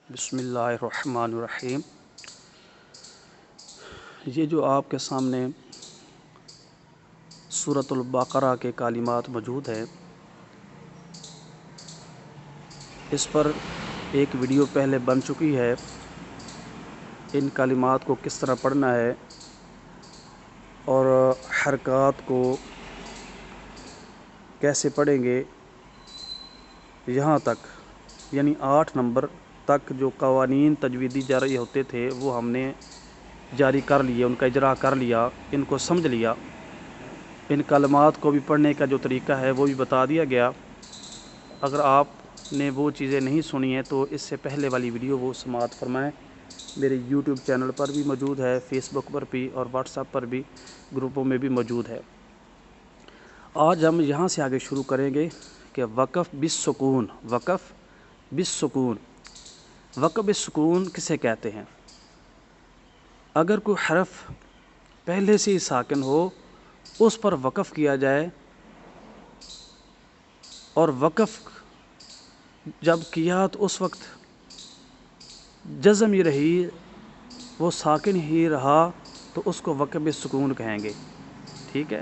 بسم اللہ الرحمن الرحیم۔ یہ جو آپ کے سامنے سورۃ البقرہ کے کلمات موجود ہیں، اس پر ایک ویڈیو پہلے بن چکی ہے۔ ان کلمات کو کس طرح پڑھنا ہے اور حرکات کو کیسے پڑھیں گے، یہاں تک یعنی 8 نمبر تک جو قوانین تجویدی جاری ہوتے تھے وہ ہم نے جاری کر لیے، ان کا اجرا کر لیا، ان کو سمجھ لیا۔ ان کلمات کو بھی پڑھنے کا جو طریقہ ہے وہ بھی بتا دیا گیا۔ اگر آپ نے وہ چیزیں نہیں سنی ہیں تو اس سے پہلے والی ویڈیو وہ سماعت فرمائیں۔ میرے یوٹیوب چینل پر بھی موجود ہے، فیس بک پر بھی اور واٹس ایپ پر بھی، گروپوں میں بھی موجود ہے۔ آج ہم یہاں سے آگے شروع کریں گے کہ وقف بالسکون، وقف بالسکون، وقف بالسکون کسے کہتے ہیں؟ اگر کوئی حرف پہلے سے ہی ساکن ہو اس پر وقف کیا جائے، اور وقف جب کیا تو اس وقت جزم ہی رہی، وہ ساکن ہی رہا، تو اس کو وقف بالسکون کہیں گے۔ ٹھیک ہے،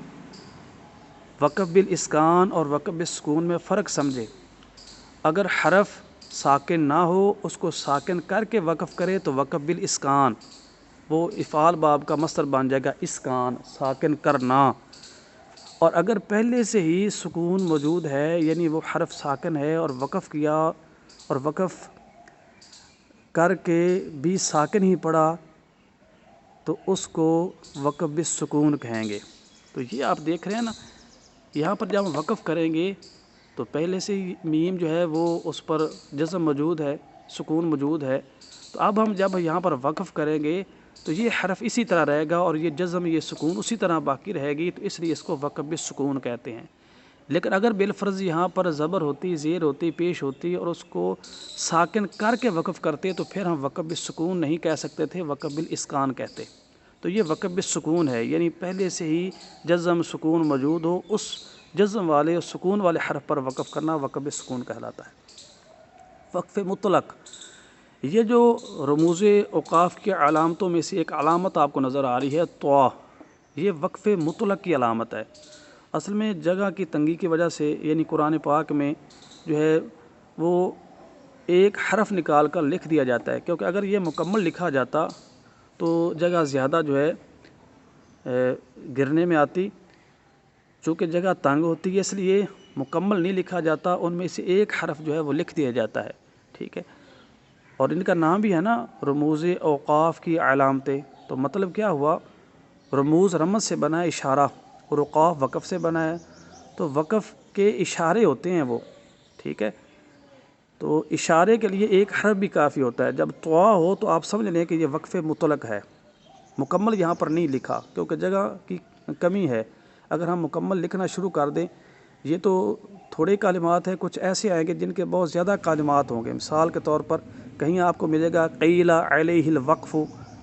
وقف بالاسکان اور وقف بالسکون میں فرق سمجھے۔ اگر حرف ساکن نہ ہو اس کو ساکن کر کے وقف کرے تو وقف بالاسکان، وہ افعال باب کا مصدر بن جائے گا، اسکان ساکن کرنا۔ اور اگر پہلے سے ہی سکون موجود ہے یعنی وہ حرف ساکن ہے اور وقف کیا اور وقف کر کے بھی ساکن ہی پڑا تو اس کو وقف بالسکون کہیں گے۔ تو یہ آپ دیکھ رہے ہیں نا، یہاں پر جب ہم وقف کریں گے تو پہلے سے ہی میم جو ہے وہ اس پر جزم موجود ہے، سکون موجود ہے۔ تو اب ہم جب یہاں پر وقف کریں گے تو یہ حرف اسی طرح رہے گا اور یہ جزم، یہ سکون اسی طرح باقی رہے گی، تو اس لیے اس کو وقف بالسکون کہتے ہیں۔ لیکن اگر بالفرض یہاں پر زبر ہوتی، زیر ہوتی، پیش ہوتی اور اس کو ساکن کر کے وقف کرتے تو پھر ہم وقف بالسکون نہیں کہہ سکتے تھے، وقف بالاسکان کہتے۔ تو یہ وقف بالسکون ہے، یعنی پہلے سے ہی جزم سکون موجود ہو، اس جزم والے اور سکون والے حرف پر وقف کرنا وقف بالسکون کہلاتا ہے۔ وقف مطلق، یہ جو رموز اوقاف کی علامتوں میں سے ایک علامت آپ کو نظر آ رہی ہے طوا، یہ وقف مطلق کی علامت ہے۔ اصل میں جگہ کی تنگی کی وجہ سے یعنی قرآن پاک میں جو ہے وہ ایک حرف نکال کر لکھ دیا جاتا ہے، کیونکہ اگر یہ مکمل لکھا جاتا تو جگہ زیادہ جو ہے گرنے میں آتی، چونکہ جگہ تنگ ہوتی ہے اس لیے مکمل نہیں لکھا جاتا، ان میں سے ایک حرف جو ہے وہ لکھ دیا جاتا ہے۔ ٹھیک ہے، اور ان کا نام بھی ہے نا رموز اوقاف کی علامتیں۔ تو مطلب کیا ہوا، رموز رمز سے بنا ہے اشارہ اور اوقاف وقف سے بنا ہے، تو وقف کے اشارے ہوتے ہیں وہ۔ ٹھیک ہے، تو اشارے کے لیے ایک حرف بھی کافی ہوتا ہے۔ جب طوا ہو تو آپ سمجھ لیں کہ یہ وقف مطلق ہے، مکمل یہاں پر نہیں لکھا کیونکہ جگہ کی کمی ہے۔ اگر ہم مکمل لکھنا شروع کر دیں، یہ تو تھوڑے کلمات ہیں، کچھ ایسے آئیں گے جن کے بہت زیادہ کلمات ہوں گے۔ مثال کے طور پر کہیں آپ کو ملے گا قیل علیہ الوقف،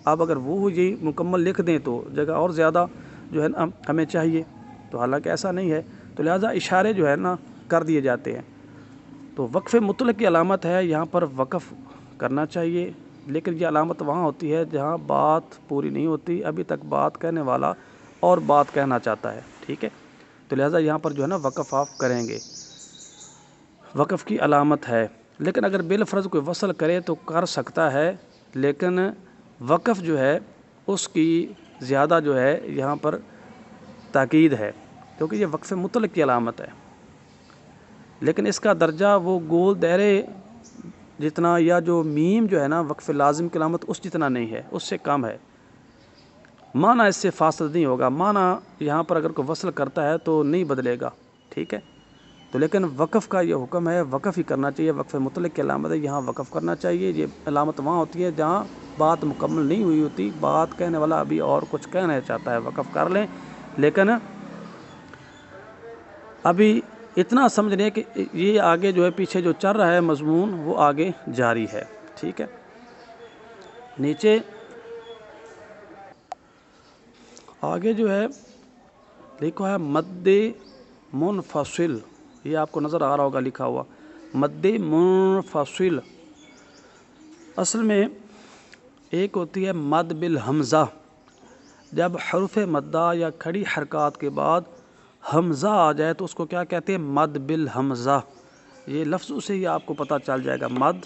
آپ اگر وہ یہ مکمل لکھ دیں تو جگہ اور زیادہ جو ہے نا ہمیں چاہیے، تو حالانکہ ایسا نہیں ہے، تو لہٰذا اشارے جو ہے نا کر دیے جاتے ہیں۔ تو وقف مطلق کی علامت ہے یہاں پر وقف کرنا چاہیے، لیکن یہ علامت وہاں ہوتی ہے جہاں بات پوری نہیں ہوتی، ابھی تک بات کہنے والا اور بات کہنا چاہتا ہے۔ ٹھیک ہے، تو لہٰذا یہاں پر جو ہے نا وقف آپ کریں گے، وقف کی علامت ہے۔ لیکن اگر بالفرض کوئی وصل کرے تو کر سکتا ہے، لیکن وقف جو ہے اس کی زیادہ جو ہے یہاں پر تاکید ہے، کیونکہ یہ وقف مطلق کی علامت ہے۔ لیکن اس کا درجہ وہ گول دائرے جتنا یا جو میم جو ہے نا وقف لازم کی علامت اس جتنا نہیں ہے، اس سے کم ہے۔ معنی اس سے فاصل نہیں ہوگا، معنی یہاں پر اگر کوئی وصل کرتا ہے تو نہیں بدلے گا۔ ٹھیک ہے، تو لیکن وقف کا یہ حکم ہے، وقف ہی کرنا چاہیے، وقف مطلق کی علامت ہے، یہاں وقف کرنا چاہیے۔ یہ علامت وہاں ہوتی ہے جہاں بات مکمل نہیں ہوئی ہوتی، بات کہنے والا ابھی اور کچھ کہنا چاہتا ہے، وقف کر لیں، لیکن ابھی اتنا سمجھ لیں کہ یہ آگے جو ہے پیچھے جو چل رہا ہے مضمون وہ آگے جاری ہے۔ ٹھیک ہے، نیچے آگے جو ہے لکھا ہے مد منفصل، یہ آپ کو نظر آ رہا ہوگا لکھا ہوا مد منفصل۔ اصل میں ایک ہوتی ہے مد بالحمزہ، جب حرف مدہ یا کھڑی حرکات کے بعد حمزہ آ جائے تو اس کو کیا کہتے ہیں؟ مد بالحمزہ۔ یہ لفظوں سے ہی آپ کو پتہ چل جائے گا۔ مد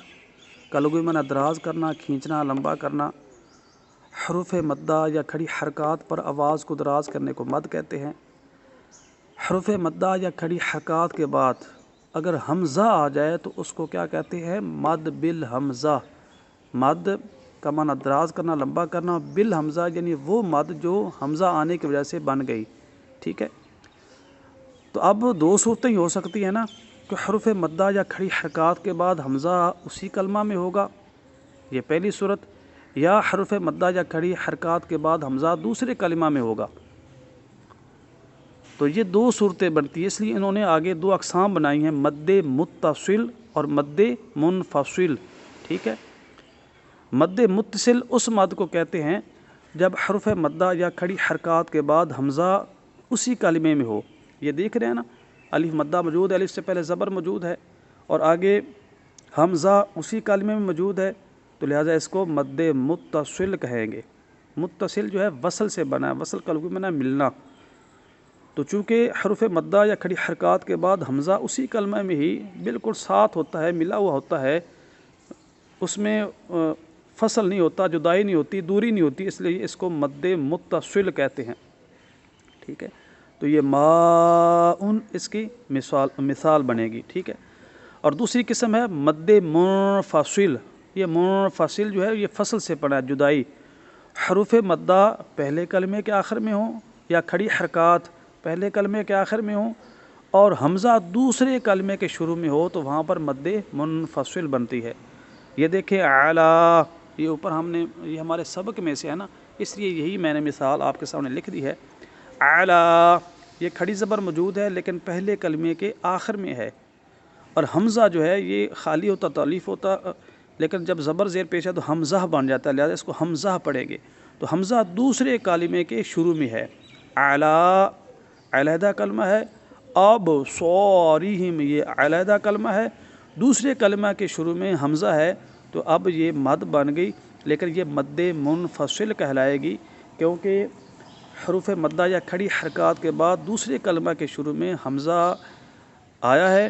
کا لغوی معنی دراز کرنا، کھینچنا، لمبا کرنا۔ حروف مدہ یا کھڑی حرکات پر آواز کو دراز کرنے کو مد کہتے ہیں۔ حروف مدہ یا کھڑی حرکات کے بعد اگر حمزہ آ جائے تو اس کو کیا کہتے ہیں؟ مد بالحمزہ۔ مد کا معنی دراز کرنا، لمبا کرنا، بالحمزہ یعنی وہ مد جو حمزہ آنے کی وجہ سے بن گئی، ٹھیک ہے۔ تو اب دو صورتیں ہی ہو سکتی ہیں نا، کہ حروف مدہ یا کھڑی حرکات کے بعد حمزہ اسی کلمہ میں ہوگا، یہ پہلی صورت، یا حروف مدہ یا کھڑی حرکات کے بعد حمزہ دوسرے کلمہ میں ہوگا۔ تو یہ دو صورتیں بنتی ہیں، اس لیے انہوں نے آگے دو اقسام بنائی ہیں، مد متصل اور مد منفصل، ٹھیک ہے۔ مد متصل اس مد کو کہتے ہیں جب حرف مدہ یا کھڑی حرکات کے بعد حمزہ اسی کلمے میں ہو۔ یہ دیکھ رہے ہیں نا، الف مدہ موجود ہے، الف سے پہلے زبر موجود ہے اور آگے حمزہ اسی کلمے میں موجود ہے، تو لہٰذا اس کو مد متصل کہیں گے۔ متصل جو ہے وصل سے بنا ہے، وصل کا لغوی معنی ملنا۔ تو چونکہ حرف مدہ یا کھڑی حرکات کے بعد حمزہ اسی کلمہ میں ہی بالکل ساتھ ہوتا ہے، ملا ہوا ہوتا ہے، اس میں فصل نہیں ہوتا، جدائی نہیں ہوتی، دوری نہیں ہوتی، اس لیے اس کو مد متصل کہتے ہیں، ٹھیک ہے۔ تو یہ ماء اس کی مثال بنے گی، ٹھیک ہے۔ اور دوسری قسم ہے مد منفصل۔ یہ منفصل جو ہے یہ فصل سے پڑا ہے، جدائی۔ حروف مدہ پہلے کلمے کے آخر میں ہوں یا کھڑی حرکات پہلے کلمے کے آخر میں ہوں اور حمزہ دوسرے کلمے کے شروع میں ہو تو وہاں پر مد منفصل بنتی ہے۔ یہ دیکھیں اعلیٰ، یہ اوپر ہم نے، یہ ہمارے سبق میں سے ہے نا، اس لیے یہی میں نے مثال آپ کے سامنے لکھ دی ہے۔ اعلیٰ، یہ کھڑی زبر موجود ہے لیکن پہلے کلمے کے آخر میں ہے، اور حمزہ جو ہے یہ خالی ہوتا، تالیف ہوتا، لیکن جب زبر زیر پیش ہے تو حمزہ بن جاتا ہے، لہذا اس کو حمزہ پڑھیں گے۔ تو حمزہ دوسرے کلمے کے شروع میں ہے۔ اعلیٰ علیحدہ کلمہ ہے، ابصارہم یہ علیحدہ کلمہ ہے، دوسرے کلمہ کے شروع میں حمزہ ہے، تو اب یہ مد بن گئی، لیکن یہ مد منفصل کہلائے گی، کیونکہ حروف مدہ یا کھڑی حرکات کے بعد دوسرے کلمہ کے شروع میں حمزہ آیا ہے،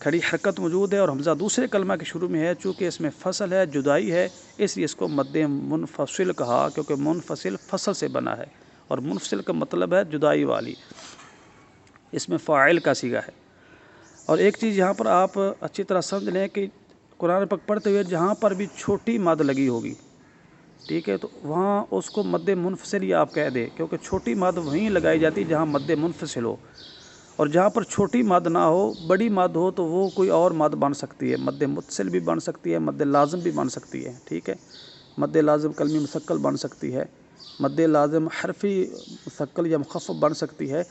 کھڑی حرکت موجود ہے اور حمزہ دوسرے کلمہ کے شروع میں ہے، چونکہ اس میں فصل ہے، جدائی ہے، اس لیے اس کو مد منفصل کہا، کیونکہ منفصل فصل سے بنا ہے، اور منفصل کا مطلب ہے جدائی والی، اس میں فاعل کا صیغہ ہے۔ اور ایک چیز یہاں پر آپ اچھی طرح سمجھ لیں کہ قرآن پاک پڑھتے ہوئے جہاں پر بھی چھوٹی مد لگی ہوگی، ٹھیک ہے، تو وہاں اس کو مد منفصل ہی آپ کہہ دیں، کیونکہ چھوٹی مد وہیں لگائی جاتی جہاں مد منفصل ہو، اور جہاں پر چھوٹی مد نہ ہو، بڑی مد ہو، تو وہ کوئی اور مد بن سکتی ہے، مد متصل بھی بن سکتی ہے، مد لازم بھی بن سکتی ہے، ٹھیک ہے۔ مد لازم کلمی مثقل بن سکتی ہے، مد لازم حرفی مثقل یا مخفف بن سکتی ہے،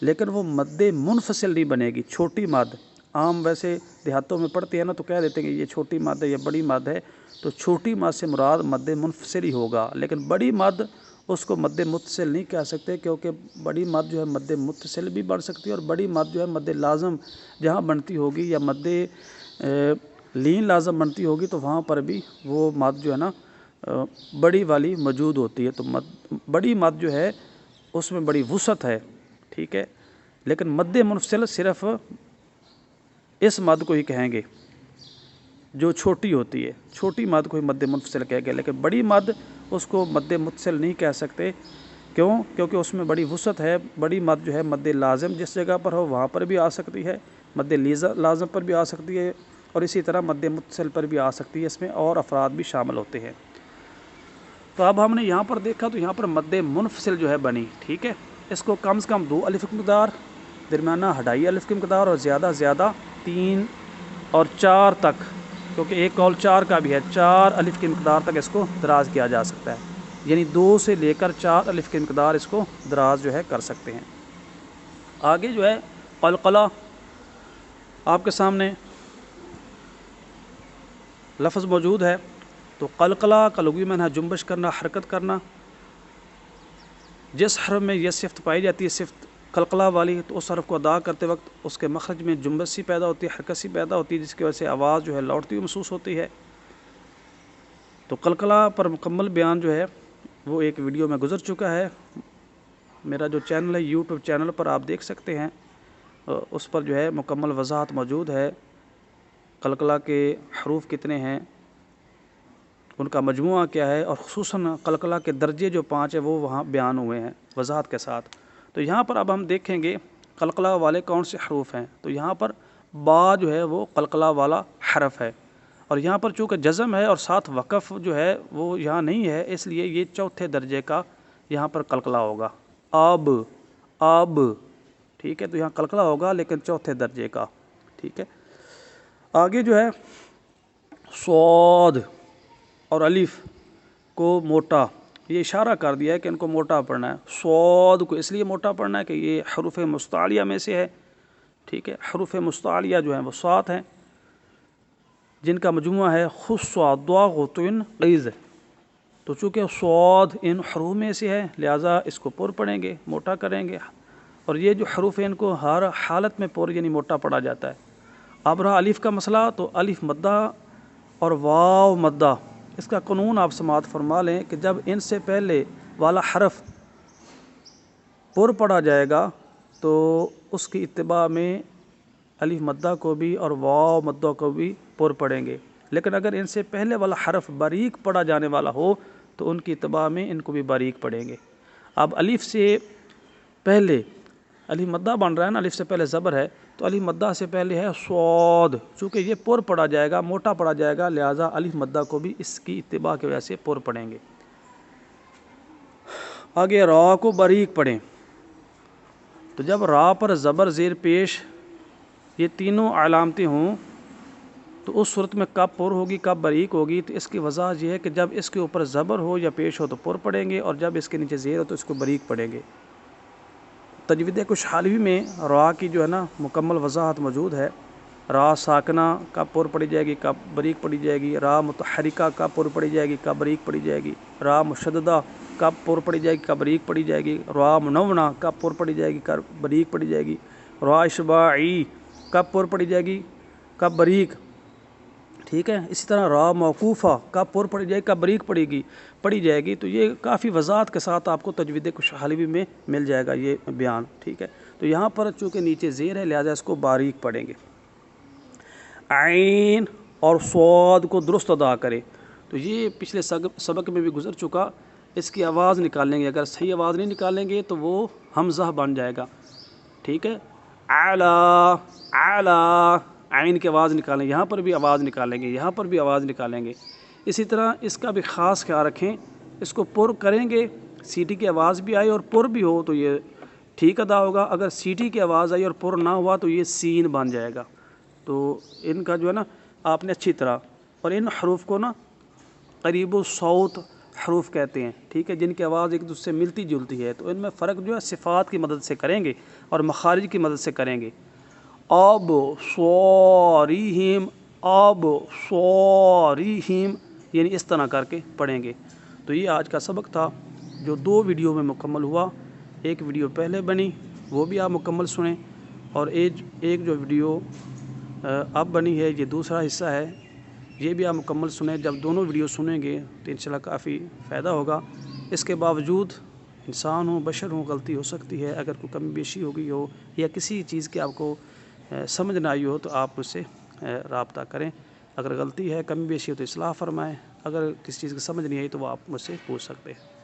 لیکن وہ مد منفصل نہیں بنے گی۔ چھوٹی مد عام ویسے دیہاتوں میں پڑھتے ہیں نا، تو کہہ دیتے ہیں کہ یہ چھوٹی مد ہے، یہ بڑی مد ہے، تو چھوٹی مد سے مراد مد منفصل ہی ہوگا، لیکن بڑی مد اس کو مد متصل نہیں کہہ سکتے، کیونکہ بڑی مد جو ہے مد متصل بھی بن سکتی ہے، اور بڑی مد جو ہے مد لازم جہاں بنتی ہوگی یا مد لین لازم بنتی ہوگی، تو وہاں پر بھی وہ مد جو ہے نا بڑی والی موجود ہوتی ہے۔ تو بڑی مد جو ہے اس میں بڑی وسعت ہے، ٹھیک ہے، لیکن مد منفصل صرف اس مد کو ہی کہیں گے جو چھوٹی ہوتی ہے، چھوٹی مد کو ہی مد منفصل کہے گا، لیکن بڑی مد اس کو مد متصل نہیں کہہ سکتے، کیوں؟ کیونکہ اس میں بڑی وسعت ہے۔ بڑی مد جو ہے مد لازم جس جگہ پر ہو وہاں پر بھی آ سکتی ہے، مد لازم پر بھی آ سکتی ہے، اور اسی طرح مد متصل پر بھی آ سکتی ہے، اس میں اور افراد بھی شامل ہوتے ہیں۔ تو اب ہم نے یہاں پر دیکھا تو یہاں پر مد منفصل جو ہے بنی، ٹھیک ہے، اس کو کم سے کم 2 الف کی مقدار، درمیانہ 2.5 الف کی مقدار، اور زیادہ زیادہ 3 اور 4 تک، کیونکہ ایک قول 4 کا بھی ہے، 4 الف کی مقدار تک اس کو دراز کیا جا سکتا ہے، یعنی 2 سے لے کر 4 الف کی مقدار اس کو دراز جو ہے کر سکتے ہیں۔ آگے جو ہے قلقلہ آپ کے سامنے لفظ موجود ہے، تو قلقلہ کا لغوی معنی ہے جنبش کرنا، حرکت کرنا۔ جس حرف میں یہ صفت پائی جاتی ہے، صفت قلقلہ والی، تو اس حرف کو ادا کرتے وقت اس کے مخرج میں جنبش سی پیدا ہوتی ہے، حرکت سی پیدا ہوتی ہے، جس کی وجہ سے آواز جو ہے لوٹتی ہوئی محسوس ہوتی ہے۔ تو قلقلہ پر مکمل بیان جو ہے وہ ایک ویڈیو میں گزر چکا ہے، میرا جو چینل ہے یوٹیوب چینل پر آپ دیکھ سکتے ہیں، اس پر جو ہے مکمل وضاحت موجود ہے، قلقلہ کے حروف کتنے ہیں، ان کا مجموعہ کیا ہے، اور خصوصاً قلقلہ کے درجے جو 5 ہیں وہ وہاں بیان ہوئے ہیں وضاحت کے ساتھ۔ تو یہاں پر اب ہم دیکھیں گے قلقلہ والے کون سے حروف ہیں۔ تو یہاں پر با جو ہے وہ قلقلہ والا حرف ہے، اور یہاں پر چونکہ جزم ہے اور ساتھ وقف جو ہے وہ یہاں نہیں ہے، اس لیے یہ چوتھے درجے کا یہاں پر قلقلہ ہوگا۔ آب، آب، ٹھیک ہے، تو یہاں قلقلہ ہوگا لیکن چوتھے درجے کا، ٹھیک ہے۔ آگے جو ہے صاد اور الف کو موٹا، یہ اشارہ کر دیا ہے کہ ان کو موٹا پڑھنا ہے۔ صاد کو اس لیے موٹا پڑھنا ہے کہ یہ حروف مستعلیہ میں سے ہے، ٹھیک ہے۔ حروف مستعلیہ جو ہیں وہ 7 ہیں، جن کا مجموعہ ہے خص ضاد قیز، تو چونکہ صاد ان حروف میں سے ہے لہٰذا اس کو پر پڑھیں گے، موٹا کریں گے، اور یہ جو حروف ہیں ان کو ہر حالت میں پر یعنی موٹا پڑھا جاتا ہے۔ اب رہا الف کا مسئلہ، تو الف مدہ اور واو مدہ، اس کا قانون آپ سماعت فرما لیں کہ جب ان سے پہلے والا حرف پر پڑھا جائے گا تو اس کی اتباع میں الف مدہ کو بھی اور واو مدہ کو بھی پر پڑھیں گے، لیکن اگر ان سے پہلے والا حرف باریک پڑھا جانے والا ہو تو ان کی اتباع میں ان کو بھی باریک پڑھیں گے۔ اب الف سے پہلے الف مدہ بن رہا ہے نا، الف سے پہلے زبر ہے، تو الف مدہ سے پہلے ہے صاد، چونکہ یہ پر پڑھا جائے گا، موٹا پڑھا جائے گا، لہٰذا الف مدہ کو بھی اس کی اتباع کی وجہ سے پر پڑھیں گے۔ آگے را کو باریک پڑھیں، تو جب را پر زبر زیر پیش یہ تینوں علامتیں ہوں تو اس صورت میں کب پر ہوگی کب باریک ہوگی، تو اس کی وضاح یہ ہے کہ جب اس کے اوپر زبر ہو یا پیش ہو تو پر پڑھیں گے، اور جب اس کے نیچے زیر ہو تو اس کو باریک پڑھیں گے۔ تجوید کچھ حالوی میں را کی جو ہے نا مکمل وضاحت موجود ہے۔ را ساکنہ کب پر پڑھی جائے گی کب باریک پڑھی جائے گی، را متحرکہ کب پر پڑھی جائے گی کب باریک پڑھی جائے گی، را مشددہ کب پر پڑھی جائے گی کب باریک پڑھی جائے گی، را منونہ کب پر پڑھی جائے گی کب باریک پڑھی جائے گی، را اشباعی کب پر پڑھی جائے گی کب باریک، ٹھیک ہے۔ اسی طرح را موقوفہ کب پر پڑھی جائے گی کب باریک پڑھی جائے گی، تو یہ کافی وضاحت کے ساتھ آپ کو تجوید کچھ حالوی میں مل جائے گا یہ بیان، ٹھیک ہے۔ تو یہاں پر چونکہ نیچے زیر ہے لہذا اس کو باریک پڑھیں گے۔ عین اور صاد کو درست ادا کرے، تو یہ پچھلے سبق میں بھی گزر چکا، اس کی آواز نکالیں گے، اگر صحیح آواز نہیں نکالیں گے تو وہ حمزہ بن جائے گا، ٹھیک ہے۔ اعلیٰ، اعلیٰ، عین کی آواز نکالیں، یہاں پر بھی آواز نکالیں گے، یہاں پر بھی آواز نکالیں گے۔ اسی طرح اس کا بھی خاص خیال رکھیں، اس کو پر کریں گے، سیٹی کی آواز بھی آئے اور پر بھی ہو تو یہ ٹھیک ادا ہوگا، اگر سیٹی کی آواز آئی اور پر نہ ہوا تو یہ سین بن جائے گا۔ تو ان کا جو ہے نا آپ نے اچھی طرح، اور ان حروف کو نا قریب الصوت حروف کہتے ہیں، ٹھیک ہے، جن کی آواز ایک دوسرے سے ملتی جلتی ہے، تو ان میں فرق جو ہے صفات کی مدد سے کریں گے اور مخارج کی مدد سے کریں گے۔ آب صاریہم، آب صاریہم، یعنی اس طرح کر کے پڑھیں گے۔ تو یہ آج کا سبق تھا جو 2 ویڈیو میں مکمل ہوا، ایک ویڈیو پہلے بنی وہ بھی آپ مکمل سنیں، اور ایک جو ویڈیو اب بنی ہے یہ دوسرا حصہ ہے، یہ بھی آپ مکمل سنیں۔ جب دونوں ویڈیو سنیں گے تو انشاءاللہ کافی فائدہ ہوگا۔ اس کے باوجود انسان ہوں بشر ہوں غلطی ہو سکتی ہے، اگر کوئی کمی بیشی ہو گئی ہو یا کسی چیز کی آپ کو سمجھ نہ آئی ہو تو آپ مجھ سے رابطہ کریں، اگر غلطی ہے کمی بیشی ہو تو اصلاح فرمائیں، اگر کسی چیز کی سمجھ نہیں آئی تو وہ آپ مجھ سے پوچھ سکتے ہیں۔